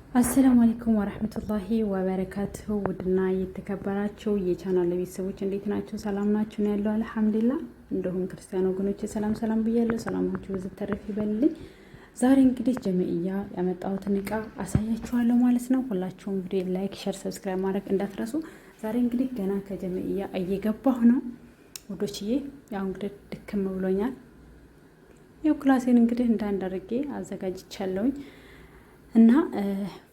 አሰላሙ አለይኩም ወራህመቱላሂ ወበረካቱሁ። ውድና የተከበራችሁ የቻናል ቤተሰቦች እንዴት ናችሁ? ሰላም ናችሁ? ነው ያለው አልሐምዱሊላህ። እንደሁም ክርስቲያን ወገኖች ሰላም ብያለሁ። ሰላማችሁ ብዙ ተረፍ ይበልልኝ። ዛሬ እንግዲህ ጀመኢያ ያመጣሁትን እቃ አሳያችኋለሁ ማለት ነው። ሁላችሁም እንግዲህ ላይክ፣ ሼር፣ ሰብስክራይብ ማድረግ እንዳትረሱ። ዛሬ እንግዲህ ገና ከጀመኢያ እየገባሁ ነው ውዶችዬ። ያው እንግዲህ ድክም ብሎኛል። ያው ክላሴን እንግዲህ እንዳንዳርጌ አዘጋጅቻለሁኝ እና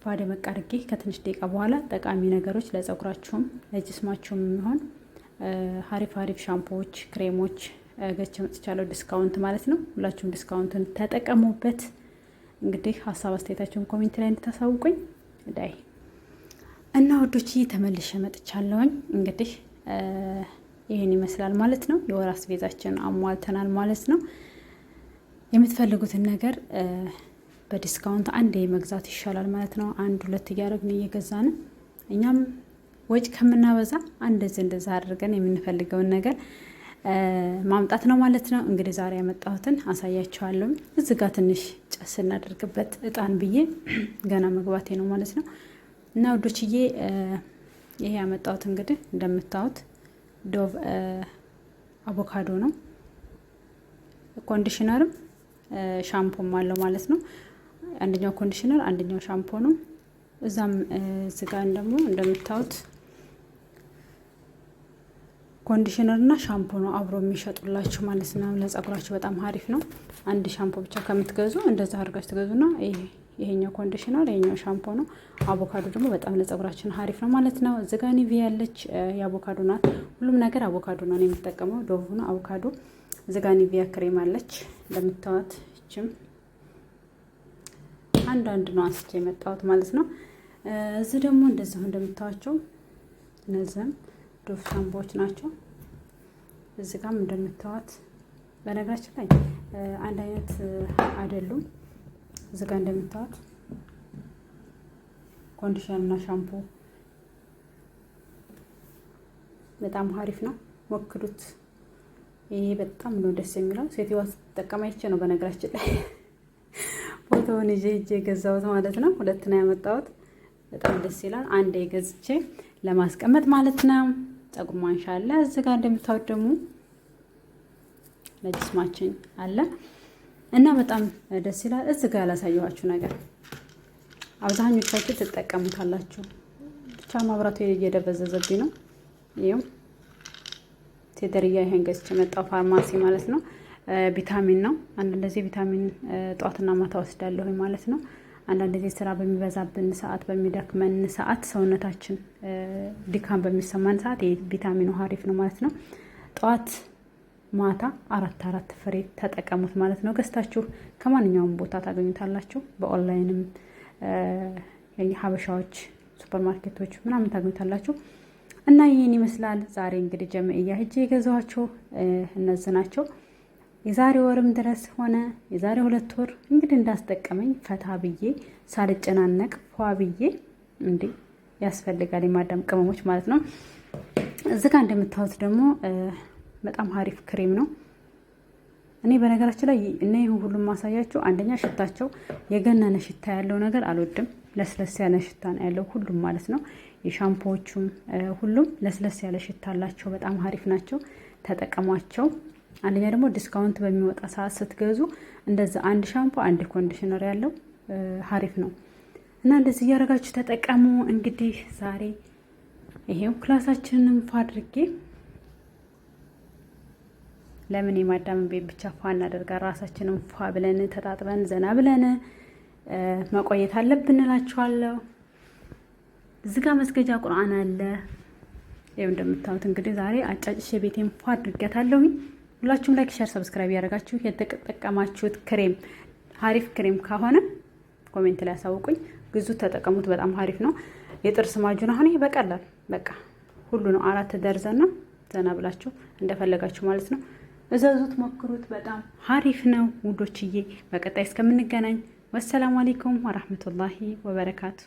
ፋደ መቃርጌ ከትንሽ ደቂቃ በኋላ ጠቃሚ ነገሮች ለፀጉራችሁም ለጅስማችሁም የሚሆን አሪፍ ሻምፖዎች፣ ክሬሞች ገዝቼ መጥቻለሁ። ዲስካውንት ማለት ነው። ሁላችሁም ዲስካውንቱን ተጠቀሙበት። እንግዲህ ሀሳብ አስተያየታችሁን ኮሜንት ላይ እንድታሳውቁኝ ዳይ እና ወዶች ተመልሼ መጥቻለሁኝ። እንግዲህ ይሄን ይመስላል ማለት ነው። የወር አስቤዛችን አሟልተናል ማለት ነው። የምትፈልጉትን ነገር በዲስካውንት አንዴ መግዛት ይሻላል ማለት ነው። አንድ ሁለት እያደረግን እየገዛን እኛም ወጭ ከምናበዛ እንደዛ አድርገን የምንፈልገውን ነገር ማምጣት ነው ማለት ነው። እንግዲህ ዛሬ ያመጣሁትን አሳያችኋለሁ። እዚህ ጋር ትንሽ ጨስ እናደርግበት እጣን ብዬ ገና መግባቴ ነው ማለት ነው። እና ወዶችዬ ይሄ ያመጣሁት እንግዲህ እንደምታዩት ዶቭ አቮካዶ ነው። ኮንዲሽነርም ሻምፖም አለው ማለት ነው። አንደኛው ኮንዲሽነር አንደኛው ሻምፖ ነው። እዛም ዝጋን ደግሞ እንደምታዩት ኮንዲሽነር እና ሻምፖ ነው አብሮ የሚሸጡላችሁ ማለት ነው። ለፀጉራችሁ በጣም አሪፍ ነው። አንድ ሻምፖ ብቻ ከምትገዙ እንደዛ አድርጋችሁ ትገዙና ይሄኛው ኮንዲሽነር ይሄኛው ሻምፖ ነው። አቮካዶ ደግሞ በጣም ለፀጉራችን አሪፍ ነው ማለት ነው። ዝጋ ኒቪያ ያለች የአቮካዶ ናት። ሁሉም ነገር አቮካዶ ነው የምጠቀመው። ዶቭ ነው አቮካዶ። ዝጋ ኒቪያ ክሬም አለች እንደምታዩት እችም አንድ ነው አንስቼ የመጣሁት ማለት ነው። እዚህ ደግሞ እንደዚህ እንደምታዋቸው እነዚህም ዶቭ ሻምፖዎች ናቸው። እዚህ ጋርም እንደምታዋት በነገራችን ላይ አንድ አይነት አይደሉም። እዚህ ጋር እንደምታዋት ኮንዲሽነር እና ሻምፖ በጣም አሪፍ ነው። ሞክሩት። ይሄ በጣም ነው ደስ የሚለው። ሴትዮዋ ስትጠቀም አይቼ ነው በነገራችን ላይ ፎቶውን ይዤ የገዛሁት ማለት ነው። ሁለት ነው ያመጣሁት። በጣም ደስ ይላል። አንዴ ገዝቼ ለማስቀመጥ ማለት ነው። ፀጉር ማንሻ አለ። እዚህ ጋር እንደምታዩት ደግሞ ለጅስማችን አለ እና በጣም ደስ ይላል። እዚህ ጋር ያላሳየኋችሁ ነገር አብዛኞቻችሁ ትጠቀሙታላችሁ። ብቻ ማብራቱ እየደበዘዘብኝ ነው። ይሄው ቴደርያ ይሄን ገዝቼ መጣሁ ፋርማሲ ማለት ነው። ቪታሚን ነው። አንዳንድ ጊዜ ቪታሚን ጧትና ማታ ወስዳለሁ ማለት ነው። አንዳንድ ጊዜ ስራ በሚበዛብን ሰዓት፣ በሚደክመን ሰዓት፣ ሰውነታችን ድካም በሚሰማን ሰዓት ቪታሚኑ አሪፍ ነው ማለት ነው። ጧት ማታ አራት ፍሬ ተጠቀሙት ማለት ነው። ገዝታችሁ ከማንኛውም ቦታ ታገኙታላችሁ። በኦንላይንም ሀበሻዎች ሱፐርማርኬቶች ምናምን ታገኙታላችሁ። እና ይህን ይመስላል። ዛሬ እንግዲህ ጀመኢያ ሂጄ የገዛኋቸው እነዚህ ናቸው። የዛሬ ወርም ድረስ ሆነ የዛሬ 2 ወር እንግዲህ እንዳስጠቀመኝ ፈታ ብዬ ሳልጨናነቅ ፏ ብዬ እንዴ ያስፈልጋል የማዳም ቅመሞች ማለት ነው። እዚህ ጋር እንደምታዩት ደግሞ በጣም አሪፍ ክሬም ነው። እኔ በነገራችን ላይ እና ይሁን ሁሉም ማሳያችሁ አንደኛ ሽታቸው የገነነ ሽታ ያለው ነገር አልወድም። ለስለስ ያለ ሽታ ነው ያለው ሁሉም ማለት ነው። የሻምፖዎቹም ሁሉም ለስለስ ያለ ሽታ አላቸው። በጣም አሪፍ ናቸው። ተጠቀሟቸው። አንደኛ ደግሞ ዲስካውንት በሚወጣ ሰዓት ስትገዙ እንደዛ አንድ ሻምፖ አንድ ኮንዲሽነር ያለው አሪፍ ነው እና እንደዚህ እያደረጋችሁ ተጠቀሙ። እንግዲህ ዛሬ ይሄው ክላሳችንን ፏ አድርጌ ለምን የማዳምን ቤት ብቻ ፏ እናደርጋ ራሳችንን ፏ ብለን ተጣጥበን ዘና ብለን መቆየት አለብን እላችኋለሁ። እዚህ ጋር መስገጃ ቁርአን አለ። ይሄው እንደምታዩት እንግዲህ ዛሬ አጫጭሼ ቤቴን ፏ አድርጌታለሁኝ። ሁላችሁም ላይክ፣ ሼር፣ ሰብስክራይብ ያደረጋችሁ የተጠቀማችሁት ክሬም አሪፍ ክሬም ከሆነ ኮሜንት ላይ አሳውቁኝ። ግዙ፣ ተጠቀሙት። በጣም አሪፍ ነው። የጥርስ ማጁን አሁን ይሄ በቀላል በቃ ሁሉ ነው 4 ደርዘን ነው። ዘና ብላችሁ እንደፈለጋችሁ ማለት ነው እዘዙት፣ ሞክሩት። በጣም አሪፍ ነው ውዶችዬ። በቀጣይ እስከምንገናኝ ወሰላሙ አለይኩም ወራህመቱላሂ ወበረካቱ።